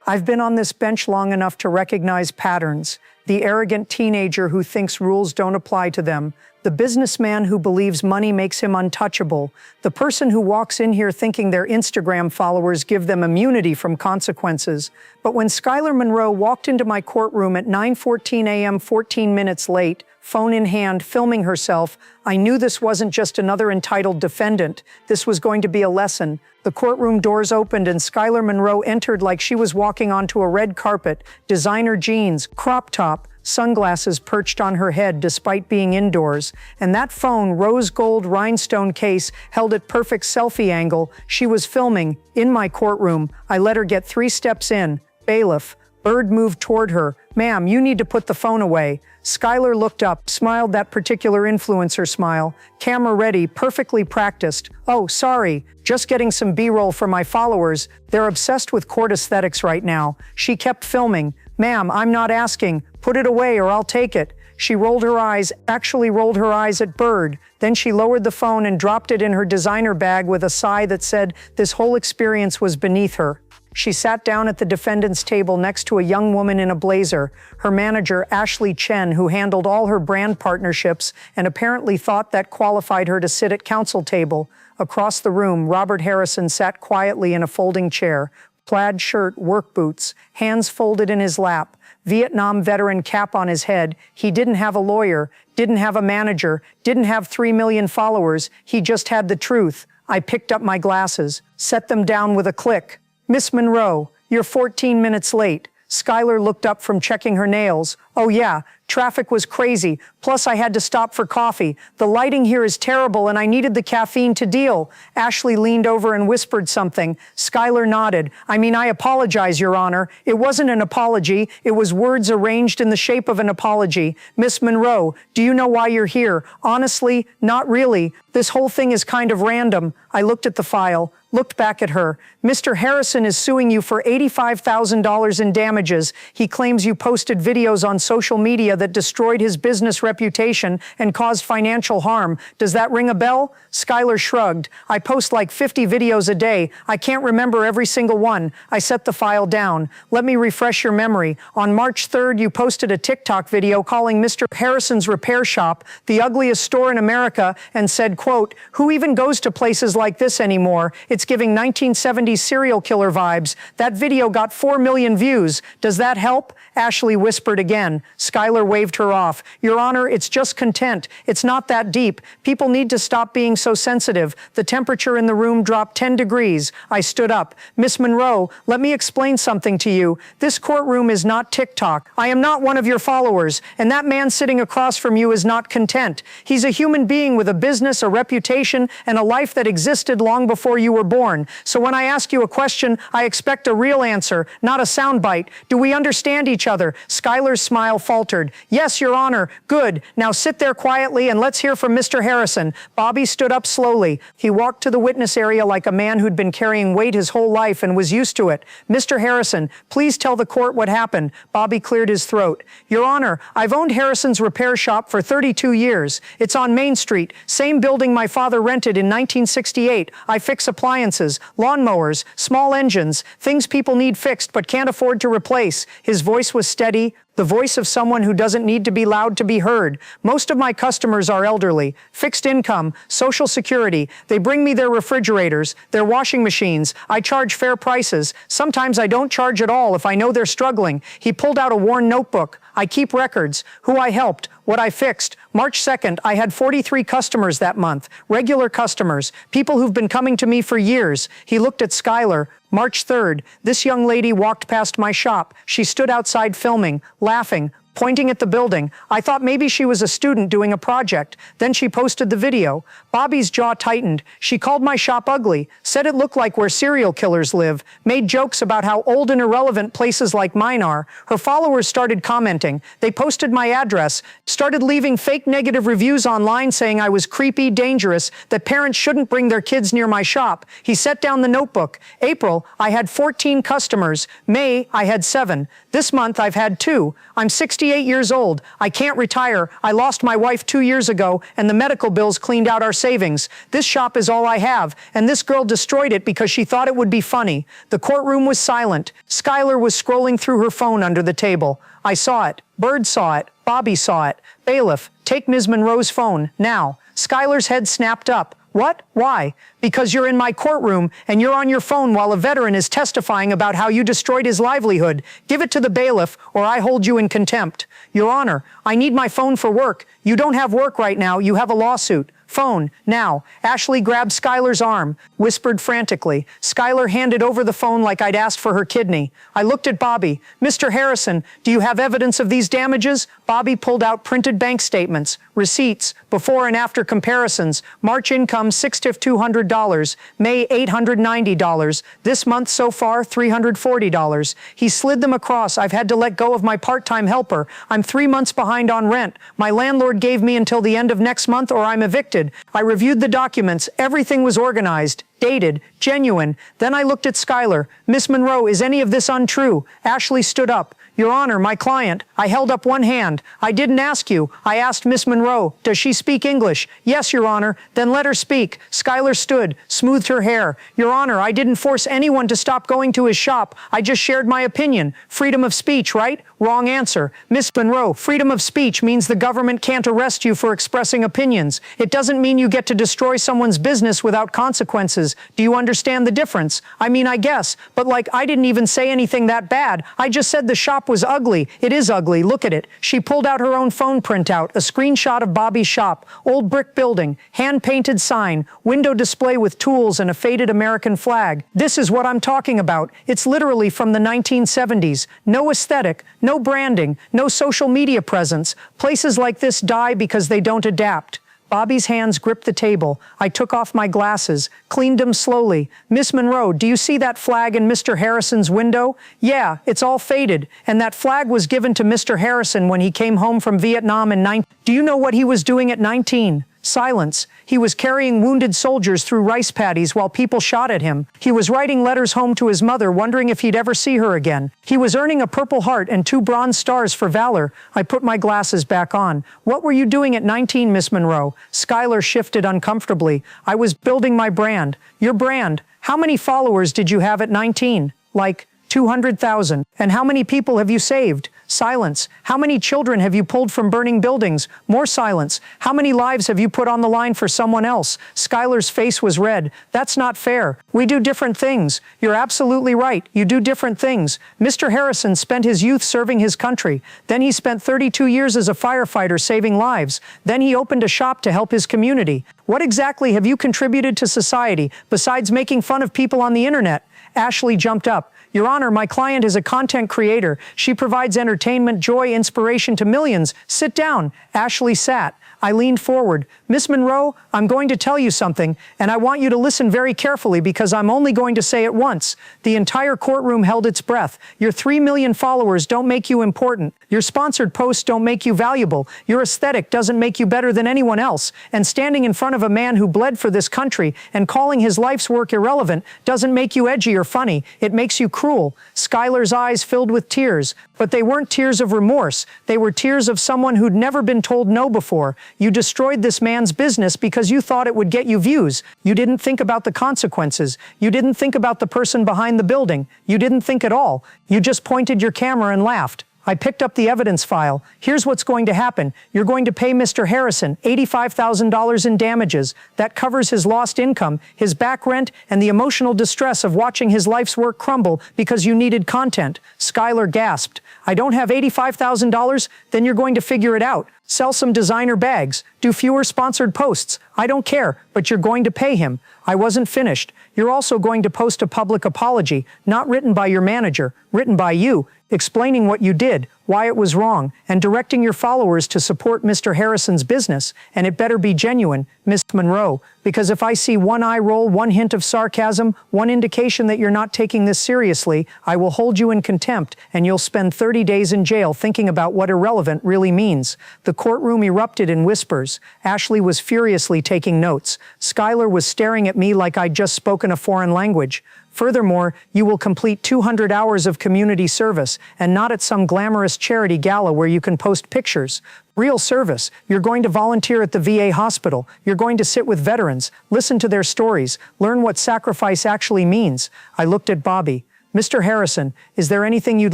I've been on this bench long enough to recognize patterns. The arrogant teenager who thinks rules don't apply to them. The businessman who believes money makes him untouchable. The person who walks in here thinking their Instagram followers give them immunity from consequences. But when Skylar Monroe walked into my courtroom at 9:14 a.m., 14 minutes late, phone in hand, filming herself, I knew this wasn't just another entitled defendant. This was going to be a lesson. The courtroom doors opened and Skylar Monroe entered like she was walking onto a red carpet, designer jeans, crop top, sunglasses perched on her head despite being indoors. And that phone, rose gold rhinestone case, held at perfect selfie angle. She was filming in my courtroom. I let her get 3 steps in. Bailiff. Bird moved toward her. Ma'am, you need to put the phone away. Skylar looked up, smiled that particular influencer smile. Camera ready, perfectly practiced. Oh, sorry, just getting some B-roll for my followers. They're obsessed with court aesthetics right now. She kept filming. Ma'am, I'm not asking. Put it away or I'll take it. She rolled her eyes, actually rolled her eyes at Bird. Then she lowered the phone and dropped it in her designer bag with a sigh that said this whole experience was beneath her. She sat down at the defendant's table next to a young woman in a blazer, her manager, Ashley Chen, who handled all her brand partnerships and apparently thought that qualified her to sit at counsel table. Across the room, Robert Harrison sat quietly in a folding chair, plaid shirt, work boots, hands folded in his lap, Vietnam veteran cap on his head. He didn't have a lawyer, didn't have a manager, didn't have 3 million followers. He just had the truth. I picked up my glasses, set them down with a click. Miss Monroe, you're 14 minutes late. Skylar looked up from checking her nails. Oh yeah, traffic was crazy. Plus I had to stop for coffee. The lighting here is terrible and I needed the caffeine to deal. Ashley leaned over and whispered something. Skylar nodded. I apologize, Your Honor. It wasn't an apology. It was words arranged in the shape of an apology. Miss Monroe, do you know why you're here? Honestly, not really. This whole thing is kind of random. I looked at the file, looked back at her. Mr. Harrison is suing you for $85,000 in damages. He claims you posted videos on social media that destroyed his business reputation and caused financial harm. Does that ring a bell? Skylar shrugged. I post like 50 videos a day. I can't remember every single one. I set the file down. Let me refresh your memory. On March 3rd, you posted a TikTok video calling Mr. Harrison's repair shop the ugliest store in America and said, quote, "Who even goes to places like this anymore? It's giving 1970s serial killer vibes." That video got 4 million views. Does that help? Ashley whispered again. Skylar waved her off. Your Honor, it's just content. It's not that deep. People need to stop being so sensitive. The temperature in the room dropped 10 degrees. I stood up. Miss Monroe, let me explain something to you. This courtroom is not TikTok. I am not one of your followers, and that man sitting across from you is not content. He's a human being with a business, a reputation, and a life that existed long before you were born. So when I ask you a question, I expect a real answer, not a soundbite. Do we understand each other? Skylar's smile faltered. Yes, Your Honor. Good. Now sit there quietly and let's hear from Mr. Harrison. Bobby stood up slowly. He walked to the witness area like a man who'd been carrying weight his whole life and was used to it. Mr. Harrison, please tell the court what happened. Bobby cleared his throat. Your Honor, I've owned Harrison's repair shop for 32 years. It's on Main Street, same building my father rented in 1968. I fix appliances, lawnmowers, small engines, things people need fixed but can't afford to replace. His voice was steady, the voice of someone who doesn't need to be loud to be heard. Most of my customers are elderly, fixed income, Social Security. They bring me their refrigerators, their washing machines. I charge fair prices. Sometimes I don't charge at all if I know they're struggling. He pulled out a worn notebook. I keep records, who I helped, what I fixed. March 2nd, I had 43 customers that month, regular customers, people who've been coming to me for years. He looked at Skylar. March 3rd, this young lady walked past my shop. She stood outside filming, laughing, pointing at the building. I thought maybe she was a student doing a project. Then she posted the video. Bobby's jaw tightened. She called my shop ugly, said it looked like where serial killers live, made jokes about how old and irrelevant places like mine are. Her followers started commenting. They posted my address, started leaving fake negative reviews online saying I was creepy, dangerous, that parents shouldn't bring their kids near my shop. He set down the notebook. April, I had 14 customers. May, I had 7. This month, I've had 2. I'm 60 68 years old. I can't retire. I lost my wife 2 years ago, and the medical bills cleaned out our savings. This shop is all I have, and this girl destroyed it because she thought it would be funny. The courtroom was silent. Skylar was scrolling through her phone under the table. I saw it. Bird saw it. Bobby saw it. Bailiff, take Ms. Monroe's phone, now. Skylar's head snapped up. What? Why? Because you're in my courtroom and you're on your phone while a veteran is testifying about how you destroyed his livelihood. Give it to the bailiff or I hold you in contempt. Your Honor, I need my phone for work. You don't have work right now. You have a lawsuit. Phone, now. Ashley grabbed Skylar's arm, whispered frantically. Skylar handed over the phone like I'd asked for her kidney. I looked at Bobby. Mr. Harrison, do you have evidence of these damages? Bobby pulled out printed bank statements, receipts, before and after comparisons. March income $6,200, May $890, this month so far $340. He slid them across. I've had to let go of my part-time helper. I'm 3 months behind on rent. My landlord gave me until the end of next month or I'm evicted. I reviewed the documents. Everything was organized, dated, genuine. Then I looked at Skylar. Miss Monroe, is any of this untrue? Ashley stood up. Your Honor, my client. I held up one hand. I didn't ask you. I asked Miss Monroe, does she speak English? Yes, Your Honor. Then let her speak. Skylar stood, smoothed her hair. Your Honor, I didn't force anyone to stop going to his shop. I just shared my opinion. Freedom of speech, right? Wrong answer. Miss Monroe, freedom of speech means the government can't arrest you for expressing opinions. It doesn't mean you get to destroy someone's business without consequences. Do you understand the difference? I mean, I guess, but like, I didn't even say anything that bad. I just said the shop was ugly. It is ugly. Look at it. She pulled out her own phone printout, a screenshot of Bobby's shop, old brick building, hand-painted sign, window display with tools and a faded American flag. This is what I'm talking about. It's literally from the 1970s. No aesthetic, no branding, no social media presence. Places like this die because they don't adapt. Bobby's hands gripped the table. I took off my glasses, cleaned them slowly. Miss Monroe, do you see that flag in Mr. Harrison's window? Yeah, it's all faded. And that flag was given to Mr. Harrison when he came home from Vietnam in 19... Do you know what he was doing at 19? Silence. He was carrying wounded soldiers through rice paddies while people shot at him. He was writing letters home to his mother, wondering if he'd ever see her again. He was earning a Purple Heart and 2 Bronze Stars for valor. I put my glasses back on. What were you doing at 19, Miss Monroe? Skylar shifted uncomfortably. I was building my brand. Your brand. How many followers did you have at 19? Like 200,000. And how many people have you saved? Silence. How many children have you pulled from burning buildings? More silence. How many lives have you put on the line for someone else? Skylar's face was red. That's not fair. We do different things. You're absolutely right. You do different things. Mr. Harrison spent his youth serving his country. Then he spent 32 years as a firefighter saving lives. Then he opened a shop to help his community. What exactly have you contributed to society besides making fun of people on the internet? Ashley jumped up. Your Honor, my client is a content creator. She provides entertainment, joy, inspiration to millions. Sit down. Ashley sat. I leaned forward. Miss Monroe, I'm going to tell you something, and I want you to listen very carefully because I'm only going to say it once. The entire courtroom held its breath. Your 3 million followers don't make you important. Your sponsored posts don't make you valuable. Your aesthetic doesn't make you better than anyone else. And standing in front of a man who bled for this country and calling his life's work irrelevant doesn't make you edgy or funny. It makes you cruel. Skylar's eyes filled with tears, but they weren't tears of remorse. They were tears of someone who'd never been told no before. You destroyed this man's business because you thought it would get you views. You didn't think about the consequences. You didn't think about the person behind the building. You didn't think at all. You just pointed your camera and laughed. I picked up the evidence file. Here's what's going to happen. You're going to pay Mr. Harrison $85,000 in damages. That covers his lost income, his back rent, and the emotional distress of watching his life's work crumble because you needed content. Skylar gasped. I don't have $85,000? Then you're going to figure it out. Sell some designer bags. Do fewer sponsored posts. I don't care, but you're going to pay him. I wasn't finished. You're also going to post a public apology, not written by your manager, written by you, explaining what you did, why it was wrong, and directing your followers to support Mr. Harrison's business. And it better be genuine, Miss Monroe, because if I see one eye roll, one hint of sarcasm, one indication that you're not taking this seriously, I will hold you in contempt, and you'll spend 30 days in jail thinking about what irrelevant really means. The courtroom erupted in whispers. Ashley was furiously taking notes. Skylar was staring at me like I'd just spoken a foreign language. Furthermore, you will complete 200 hours of community service, and not at some glamorous charity gala where you can post pictures. Real service. You're going to volunteer at the VA hospital. You're going to sit with veterans, listen to their stories, learn what sacrifice actually means. I looked at Bobby. Mr. Harrison, is there anything you'd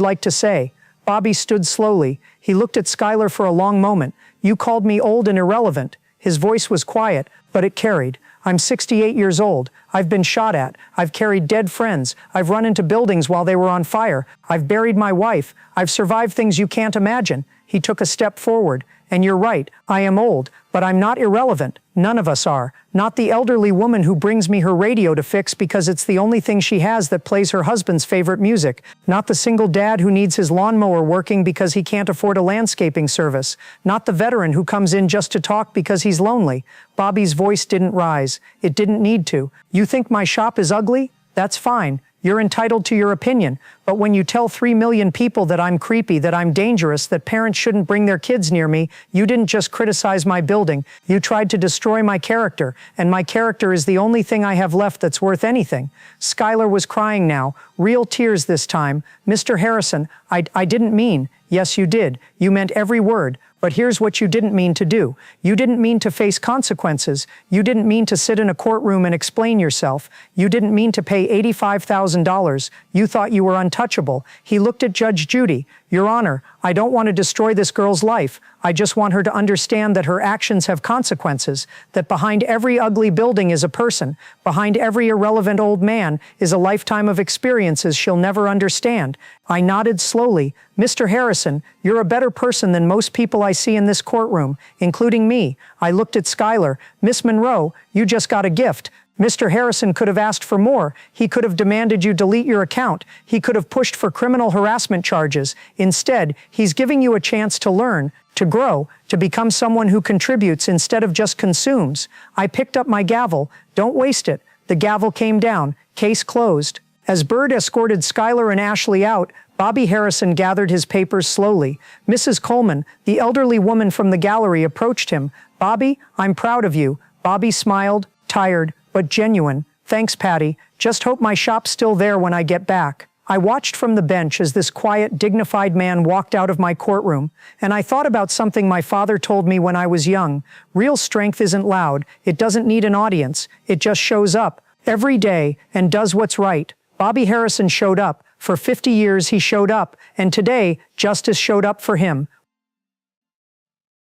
like to say? Bobby stood slowly. He looked at Skylar for a long moment. You called me old and irrelevant. His voice was quiet, but it carried. I'm 68 years old. I've been shot at. I've carried dead friends. I've run into buildings while they were on fire. I've buried my wife. I've survived things you can't imagine. He took a step forward. And you're right, I am old, but I'm not irrelevant. None of us are. Not the elderly woman who brings me her radio to fix because it's the only thing she has that plays her husband's favorite music. Not the single dad who needs his lawnmower working because he can't afford a landscaping service. Not the veteran who comes in just to talk because he's lonely. Bobby's voice didn't rise. It didn't need to. You think my shop is ugly? That's fine. You're entitled to your opinion, but when you tell 3 million people that I'm creepy, that I'm dangerous, that parents shouldn't bring their kids near me, you didn't just criticize my building, you tried to destroy my character, and my character is the only thing I have left that's worth anything. Skylar was crying now, real tears this time. Mr. Harrison, I didn't mean. Yes, you did. You meant every word. But here's what you didn't mean to do. You didn't mean to face consequences. You didn't mean to sit in a courtroom and explain yourself. You didn't mean to pay $85,000. You thought you were untouchable. He looked at Judge Judy. Your Honor, I don't want to destroy this girl's life. I just want her to understand that her actions have consequences, that behind every ugly building is a person, behind every irrelevant old man is a lifetime of experiences she'll never understand. I nodded slowly. Mr. Harrison, you're a better person than most people I see in this courtroom, including me. I looked at Skylar. Miss Monroe, you just got a gift. Mr. Harrison could have asked for more. He could have demanded you delete your account. He could have pushed for criminal harassment charges. Instead, he's giving you a chance to learn, to grow, to become someone who contributes instead of just consumes. I picked up my gavel. Don't waste it. The gavel came down. Case closed. As Bird escorted Skylar and Ashley out, Bobby Harrison gathered his papers slowly. Mrs. Coleman, the elderly woman from the gallery, approached him. Bobby, I'm proud of you. Bobby smiled, tired, but genuine. Thanks, Patty. Just hope my shop's still there when I get back. I watched from the bench as this quiet, dignified man walked out of my courtroom, and I thought about something my father told me when I was young. Real strength isn't loud. It doesn't need an audience. It just shows up every day and does what's right. Bobby Harrison showed up. For 50 years he showed up, and today justice showed up for him.